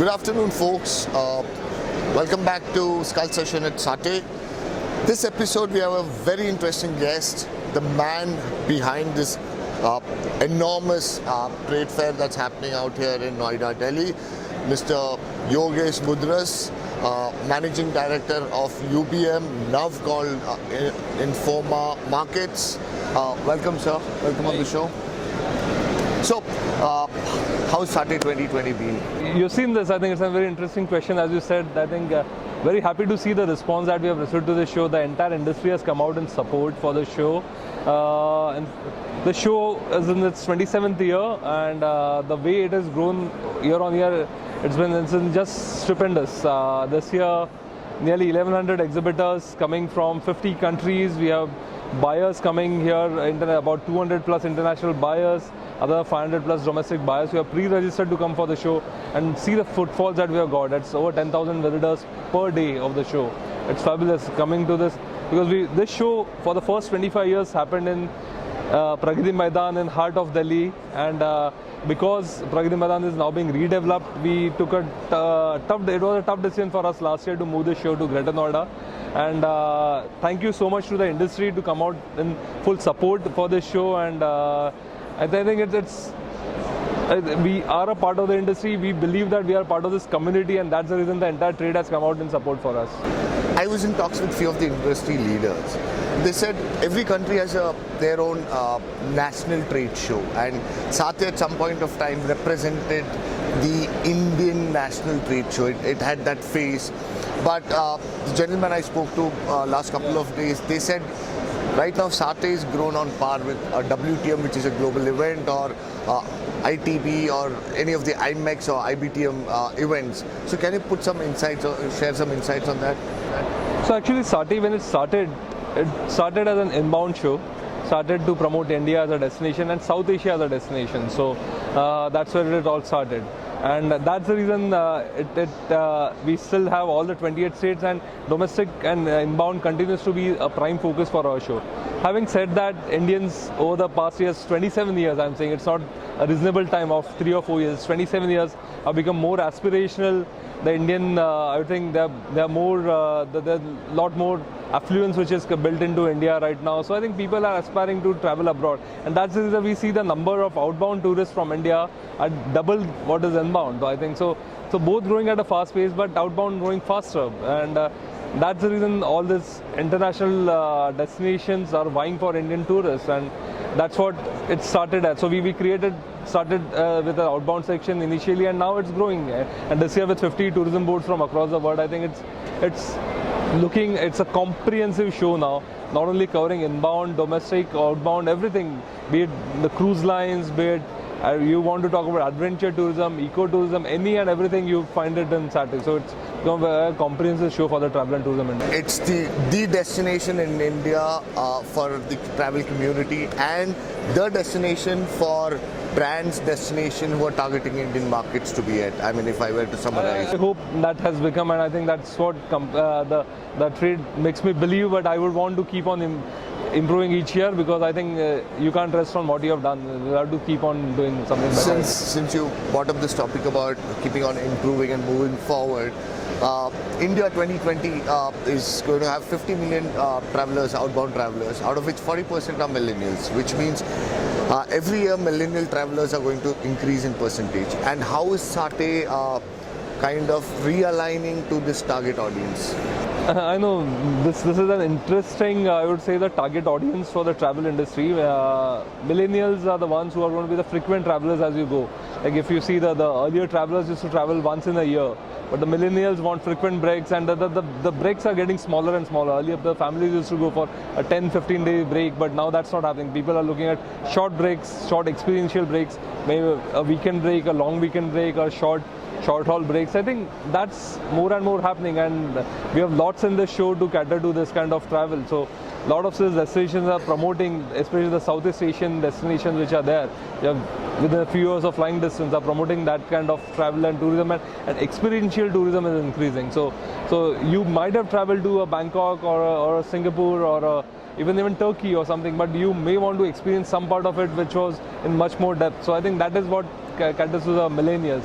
Good afternoon, folks. Welcome back to Skull Session at SATTE. This episode, we have a very interesting guest, the man behind this enormous trade fair that's happening out here in Noida, Delhi, Mr. Yogesh Mudras, Managing Director of UBM, now called Informa Markets. Welcome, sir. Welcome on the show. So, how's SATTE 2020 been? You've seen this. I think it's a very interesting question. As you said, I think very happy to see the response that we have received to the show. The entire industry has come out in support for the show. And the show is in its 27th year, and the way it has grown year on year, it's been just stupendous. This year, nearly 1,100 exhibitors coming from 50 countries. We have buyers coming here, about 200 plus international buyers, other 500 plus domestic buyers who are pre-registered to come for the show and see the footfalls that we have got. It's over 10,000 visitors per day of the show. It's fabulous coming to this because this show for the first 25 years happened in Pragati Maidan in heart of Delhi, and because Pragati Maidan is now being redeveloped, we took it was a tough decision for us last year to move the show to Greater Noida. And thank you so much to the industry to come out in full support for this show. And I think we are a part of the industry. We believe that we are part of this community, and that's the reason the entire trade has come out in support for us. I was in talks with few of the industry leaders. They said every country has their own national trade show, and SATTE at some point of time represented the Indian national trade show. It had that face. But the gentleman I spoke to last couple of days, they said right now SATTE is grown on par with WTM, which is a global event, or ITB, or any of the IMEX or IBTM events. So can you put some insights or share some insights on that? So actually SATTE, when it started as an inbound show, started to promote India as a destination and South Asia as a destination. So that's where it all started. And that's the reason we still have all the 28 states, and domestic and inbound continues to be a prime focus for our show. Having said that, Indians over the past years, 27 years, I'm saying it's not a reasonable time of 3 or 4 years, 27 years have become more aspirational. The Indian, I think there's a lot more affluence which is built into India right now. So I think people are aspiring to travel abroad, and that's the reason we see the number of outbound tourists from India at double what is inbound. I think so both growing at a fast pace, but outbound growing faster, and that's the reason all these international destinations are vying for Indian tourists, and that's what it started at. So we started with an outbound section initially, and now it's growing. And this year with 50 tourism boards from across the world, I think it's a comprehensive show now, not only covering inbound, domestic, outbound, everything, be it the cruise lines, be it you want to talk about adventure tourism, eco-tourism, any and everything, you find it in SATTE. So it's a comprehensive show for the travel and tourism industry. It's the destination in India for the travel community, and the destination for brands, destination who are targeting Indian markets to be at. I mean, if I were to summarize. I hope that has become, and I think that's what the trade makes me believe, but I would want to keep on improving each year, because I think you can't rest on what you have done. You have to keep on doing something better. Since you brought up this topic about keeping on improving and moving forward, India 2020 is going to have 50 million travelers, outbound travelers, out of which 40% are millennials, which means every year millennial travelers are going to increase in percentage. And how is SATTE kind of realigning to this target audience? I know this is an interesting, I would say, the target audience for the travel industry. Millennials are the ones who are going to be the frequent travelers as you go. Like if you see the earlier travelers used to travel once in a year, but the millennials want frequent breaks, and the breaks are getting smaller and smaller. Earlier the families used to go for a 10-15 day break, but now that's not happening. People are looking at short breaks, short experiential breaks, maybe a weekend break, a long weekend break, or short haul breaks. I think that's more and more happening, and we have lots in the show to cater to this kind of travel. So a lot of these destinations are promoting, especially the Southeast Asian destinations which are there. Within a few hours of flying distance, are promoting that kind of travel and tourism, and experiential tourism is increasing. So you might have traveled to a Bangkok or a Singapore or even Turkey or something, but you may want to experience some part of it which was in much more depth. So I think that is what caters to the millennials.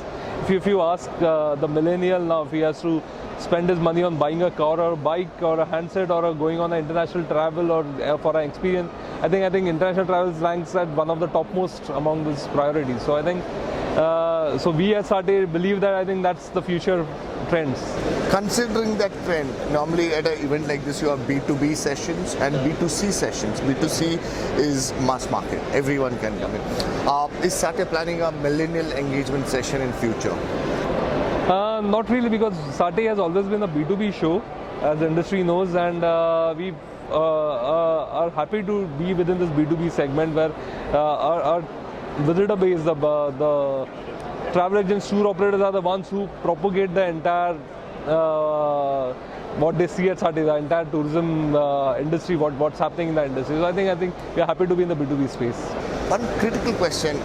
if you ask the millennial now, if he has to spend his money on buying a car or a bike or a handset or going on an international travel or for an experience, I think international travel ranks at one of the topmost among these priorities. So I think so we as SATTE believe that I think that's the future trends. Considering that trend, normally at an event like this you have B2B sessions and B2C sessions. B2C is mass market, everyone can come in. Is SATTE planning a millennial engagement session in future? Not really, because SATTE has always been a B2B show, as the industry knows, and we are happy to be within this B2B segment where our visitor base, the travel agents, tour operators are the ones who propagate the entire what they see at SATTE, the entire tourism industry, what's happening in the industry. So I think we are happy to be in the B2B space. One critical question,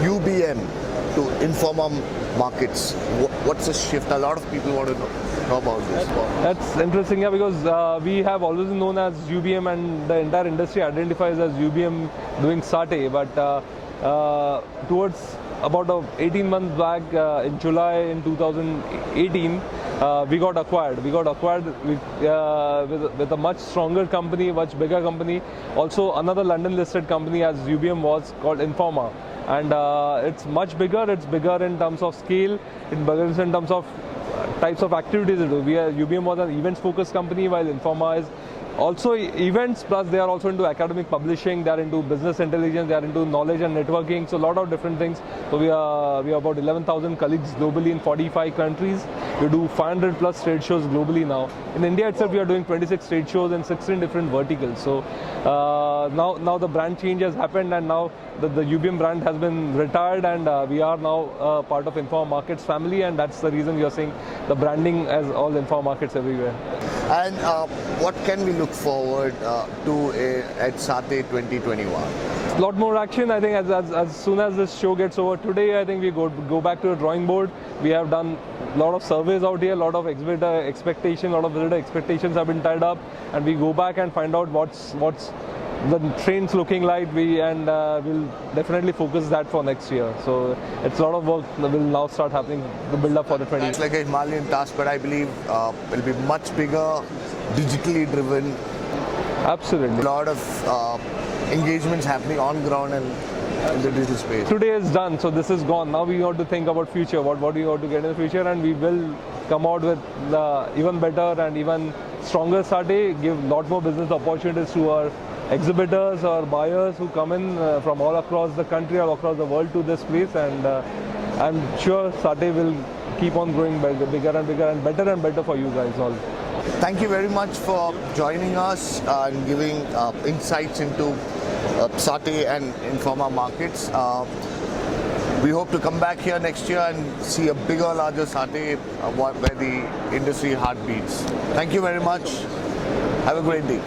UBM to Informa Markets. What's the shift? A lot of people want to know about this. That's interesting, yeah, because we have always been known as UBM and the entire industry identifies as UBM doing SATTE, but towards about 18 months back, in July in 2018, we got acquired. We got acquired with a much stronger company, much bigger company. Also another London listed company as UBM was, called Informa. And it's much bigger. It's bigger in terms of scale, it's bigger in terms of types of activities they do. UBM was an events focused company, while Informa is also events, plus they are also into academic publishing, they are into business intelligence, they are into knowledge and networking, so a lot of different things. So we are about 11,000 colleagues globally in 45 countries. We do 500 plus trade shows globally now. In India itself, we are doing 26 trade shows in 16 different verticals. So now the brand change has happened, and now the UBM brand has been retired, and we are now part of Informa Markets family, and that's the reason you're seeing the branding as all Informa Markets everywhere. And what can we look forward to at SATTE 2021? A lot more action. I think as soon as this show gets over today, I think we go back to the drawing board. We have done a lot of surveys out here, a lot of exhibitor expectations, a lot of visitor expectations have been tied up, and we go back and find out what's the trains looking like. We'll definitely focus that for next year. So it's a lot of work that will now start happening, the build up for the 20. It's like a Himalayan task, but I believe will be much bigger, digitally driven. Absolutely. A lot of engagements happening on ground and in the digital space. Today is done, so this is gone. Now we have to think about future. What do you want to get in the future, and we will come out with even better and even stronger SATTE. Give a lot more business opportunities to our exhibitors or buyers who come in from all across the country or across the world to this place, and I'm sure SATTE will keep on growing bigger and bigger and better for you guys all. Thank you very much for joining us and giving insights into SATTE and Informa Markets. We hope to come back here next year and see a bigger, larger SATTE where the industry heart beats. Thank you very much. Have a great day.